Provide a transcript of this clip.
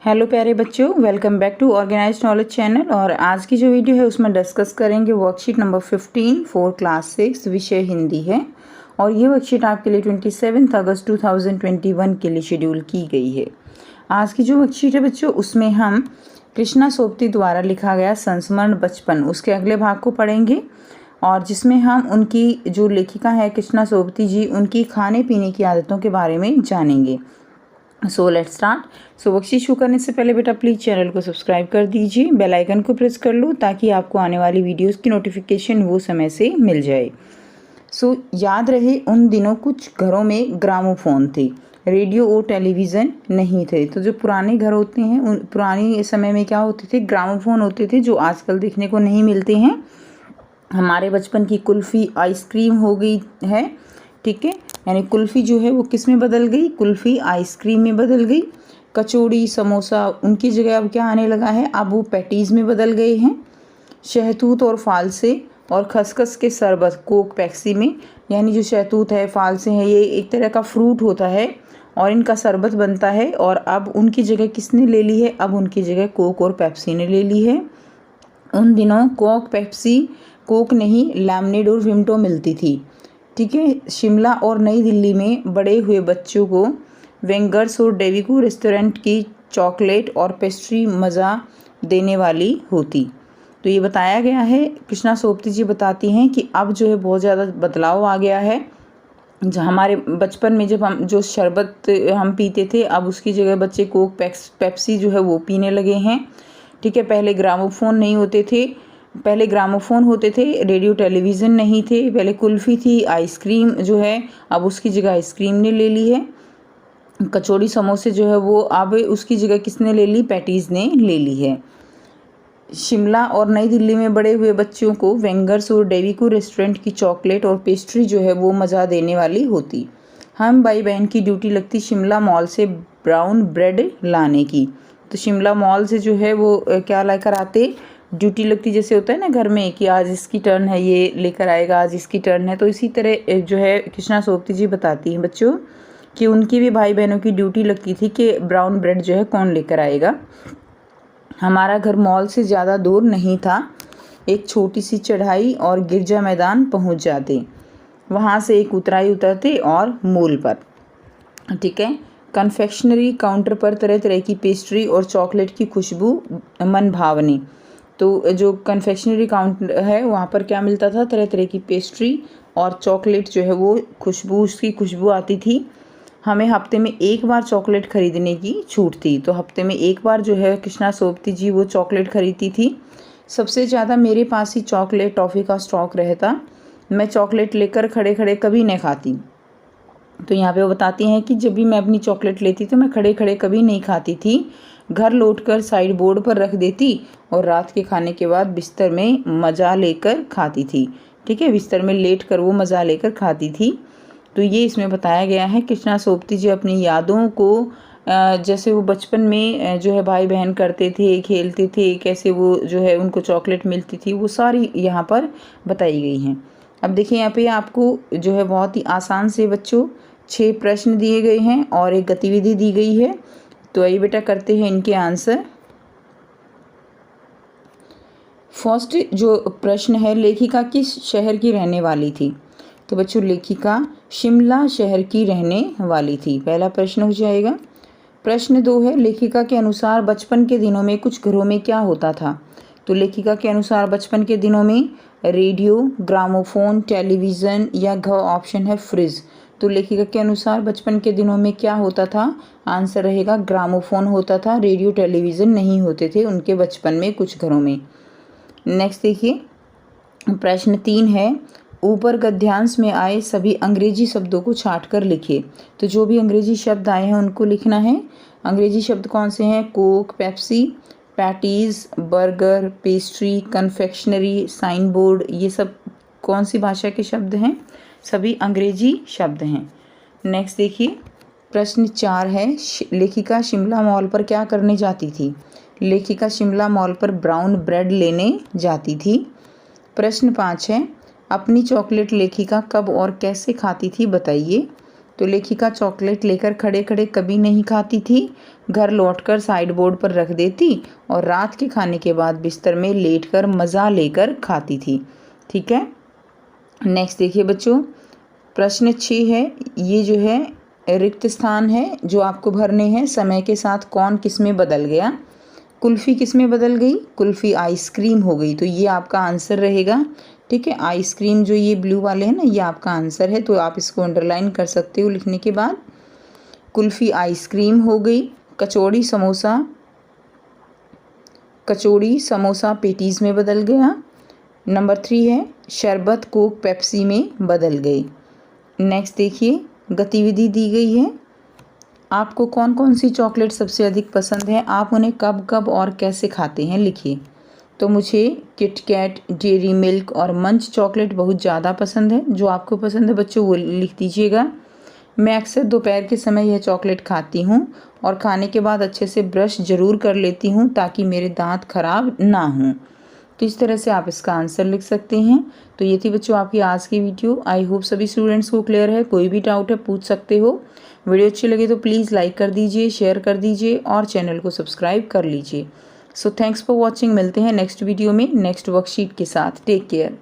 Hello प्यारे बच्चों, welcome back to organised knowledge channel. और आज की जो वीडियो है उसमें डिस्कस करेंगे वर्कशीट नंबर 15 फॉर क्लास 6, विषय हिंदी है। और ये वर्कशीट आपके लिए 27 अगस्त 2021 के लिए शेड्यूल की गई है। आज की जो वर्कशीट है बच्चों, उसमें हम कृष्णा सोबती द्वारा लिखा गया संस्मरण बचपन उसके अगले भाग को पढ़ेंगे, और जिसमें हम उनकी जो लेखिका है कृष्णा सोबती जी, उनकी खाने पीने की आदतों के बारे में जानेंगे। So let's start. वर्कशीट शुरू करने से पहले बेटा प्लीज़ चैनल को सब्सक्राइब कर दीजिए, बेल आइकन को प्रेस कर लो ताकि आपको आने वाली वीडियोस की नोटिफिकेशन वो समय से मिल जाए। याद रहे उन दिनों कुछ घरों में ग्रामोफोन थे, रेडियो और टेलीविज़न नहीं थे। तो जो पुराने घर होते हैं उन पुराने समय में क्या होते थे, ग्रामोफोन होते थे जो आजकल देखने को नहीं मिलते हैं। हमारे बचपन की कुल्फ़ी आइसक्रीम हो गई है, ठीक है, यानी कुल्फ़ी जो है वो किस में बदल गई, कुल्फ़ी आइसक्रीम में बदल गई। कचौड़ी समोसा उनकी जगह अब क्या आने लगा है, अब वो पैटीज़ में बदल गए हैं। शहतूत और फालसे और खसखस के शरबत कोक पेप्सी में, यानी जो शहतूत है फालसे हैं ये एक तरह का फ्रूट होता है और इनका शरबत बनता है, और अब उनकी जगह किसने ले ली है, अब उनकी जगह कोक और पेप्सी ने ले ली है। उन दिनों कोक पेप्सी, कोक नहीं लेमनेड और विमटो मिलती थी, ठीक है। शिमला और नई दिल्ली में बड़े हुए बच्चों को वेंगर्स और डेविको रेस्टोरेंट की चॉकलेट और पेस्ट्री मज़ा देने वाली होती। तो ये बताया गया है, कृष्णा सोबती जी बताती हैं कि अब जो है बहुत ज़्यादा बदलाव आ गया है। जहाँ हमारे बचपन में जब हम जो शरबत हम पीते थे, अब उसकी जगह बच्चे कोक पेप्सी जो है वो पीने लगे हैं, ठीक है। पहले ग्रामोफोन नहीं होते थे, पहले ग्रामोफोन होते थे, रेडियो टेलीविज़न नहीं थे। पहले कुल्फ़ी थी, आइसक्रीम जो है अब उसकी जगह आइसक्रीम ने ले ली है। कचौड़ी समोसे जो है वो अब उसकी जगह किसने ले ली, पैटीज़ ने ले ली है। शिमला और नई दिल्ली में बड़े हुए बच्चों को वेंगर्स और डेविको रेस्टोरेंट की चॉकलेट और पेस्ट्री जो है वो मज़ा देने वाली होती। हम भाई बहन की ड्यूटी लगती शिमला मॉल से ब्राउन ब्रेड लाने की। तो शिमला मॉल से जो है वो क्या लेकर आते, ड्यूटी लगती, जैसे होता है ना घर में कि आज इसकी टर्न है, ये लेकर आएगा, आज इसकी टर्न है। तो इसी तरह जो है कृष्णा सोबती जी बताती हैं बच्चों कि उनकी भी भाई बहनों की ड्यूटी लगती थी कि ब्राउन ब्रेड जो है कौन लेकर आएगा। हमारा घर मॉल से ज़्यादा दूर नहीं था, एक छोटी सी चढ़ाई और गिरजा मैदान पहुंच जाते, वहां से एक उतराई उतरते और मूल पर, ठीक है। कन्फेक्शनरी काउंटर पर तरह तरह की पेस्ट्री और चॉकलेट की खुशबू मन भावनी। तो जो कन्फेक्शनरी काउंटर है वहाँ पर क्या मिलता था, तरह तरह की पेस्ट्री और चॉकलेट जो है वो खुशबू, उसकी खुशबू आती थी। हमें हफ्ते में एक बार चॉकलेट ख़रीदने की छूट थी, तो हफ्ते में एक बार जो है कृष्णा सोबती जी वो चॉकलेट ख़रीदती थी। सबसे ज़्यादा मेरे पास ही चॉकलेट टॉफ़ी का स्टॉक रहता, मैं चॉकलेट लेकर खड़े खड़े कभी नहीं खाती। तो यहाँ पे वो बताती हैं कि जब भी मैं अपनी चॉकलेट लेती तो मैं खड़े खड़े कभी नहीं खाती थी, घर लौटकर साइड बोर्ड पर रख देती और रात के खाने के बाद बिस्तर में मज़ा लेकर खाती थी, ठीक है। बिस्तर में लेट कर वो मज़ा लेकर खाती थी। तो ये इसमें बताया गया है। कृष्णा सोबती जी अपनी यादों को जैसे वो बचपन में जो है भाई बहन करते थे, खेलते थे, कैसे वो जो है उनको चॉकलेट मिलती थी, वो सारी यहाँ पर बताई गई हैं। अब देखिए यहाँ पे आपको जो है बहुत ही आसान से बच्चों 6 प्रश्न दिए गए हैं और एक गतिविधि दी गई है। तो आइए बेटा करते हैं इनके आंसर। फर्स्ट जो प्रश्न है, लेखिका किस शहर की रहने वाली थी। तो बच्चों लेखिका शिमला शहर की रहने वाली थी, पहला प्रश्न हो जाएगा। प्रश्न 2 है, लेखिका के अनुसार बचपन के दिनों में कुछ घरों में क्या होता था। तो लेखिका के अनुसार बचपन के दिनों में रेडियो, ग्रामोफोन, टेलीविज़न या घ ऑप्शन है फ्रिज। तो लेखिका के अनुसार बचपन के दिनों में क्या होता था, आंसर रहेगा ग्रामोफोन होता था, रेडियो टेलीविज़न नहीं होते थे उनके बचपन में कुछ घरों में। नेक्स्ट देखिए, प्रश्न 3 है, ऊपर गद्यांश में आए सभी अंग्रेजी शब्दों को छांट कर लिखिए। तो जो भी अंग्रेजी शब्द आए हैं उनको लिखना है। अंग्रेजी शब्द कौन से हैं, Coke, Pepsi, patties, burger, pastry, confectionery, sign board, ये सब कौन सी भाषा के शब्द हैं, सभी अंग्रेजी शब्द हैं। नेक्स्ट देखिए, प्रश्न 4 है, लेखिका शिमला मॉल पर क्या करने जाती थी। लेखिका शिमला मॉल पर ब्राउन ब्रेड लेने जाती थी। प्रश्न 5 है, अपनी चॉकलेट लेखिका कब और कैसे खाती थी बताइए। तो तो लेखिका चॉकलेट लेकर खड़े खड़े कभी नहीं खाती थी, घर लौटकर साइड बोर्ड पर रख देती और रात के खाने के बाद बिस्तर में लेटकर मज़ा लेकर खाती थी। ठीक है, नेक्स्ट देखिए बच्चों, प्रश्न 6 है। ये जो है रिक्त स्थान है जो आपको भरने हैं। समय के साथ कौन किस में बदल गया? कुल्फ़ी किस में बदल गई? कुल्फ़ी आइसक्रीम हो गई, तो ये आपका आंसर रहेगा। ठीक है, आइसक्रीम जो ये ब्लू वाले हैं ना, ये आपका आंसर है, तो आप इसको अंडरलाइन कर सकते हो लिखने के बाद। कुल्फ़ी आइसक्रीम हो गई। कचौड़ी समोसा पेटीज़ में बदल गया। नंबर 3 है शरबत कोक पेप्सी में बदल गई। नेक्स्ट देखिए, गतिविधि दी गई है। आपको कौन कौन सी चॉकलेट सबसे अधिक पसंद है? आप उन्हें कब कब और कैसे खाते हैं, लिखिए। तो मुझे किटकैट, डेयरी मिल्क और मंच चॉकलेट बहुत ज़्यादा पसंद है। जो आपको पसंद है बच्चों वो लिख दीजिएगा। मैं अक्सर दोपहर के समय यह चॉकलेट खाती हूँ और खाने के बाद अच्छे से ब्रश ज़रूर कर लेती हूँ ताकि मेरे दांत खराब ना हों। तो इस तरह से आप इसका आंसर लिख सकते हैं। तो ये थी बच्चों आपकी आज की वीडियो। आई होप सभी स्टूडेंट्स को क्लियर है। कोई भी डाउट है पूछ सकते हो। वीडियो अच्छी लगे तो प्लीज़ लाइक कर दीजिए, शेयर कर दीजिए और चैनल को सब्सक्राइब कर लीजिए। So thanks for watching. मिलते हैं नेक्स्ट वीडियो में नेक्स्ट वर्कशीट के साथ। Take care.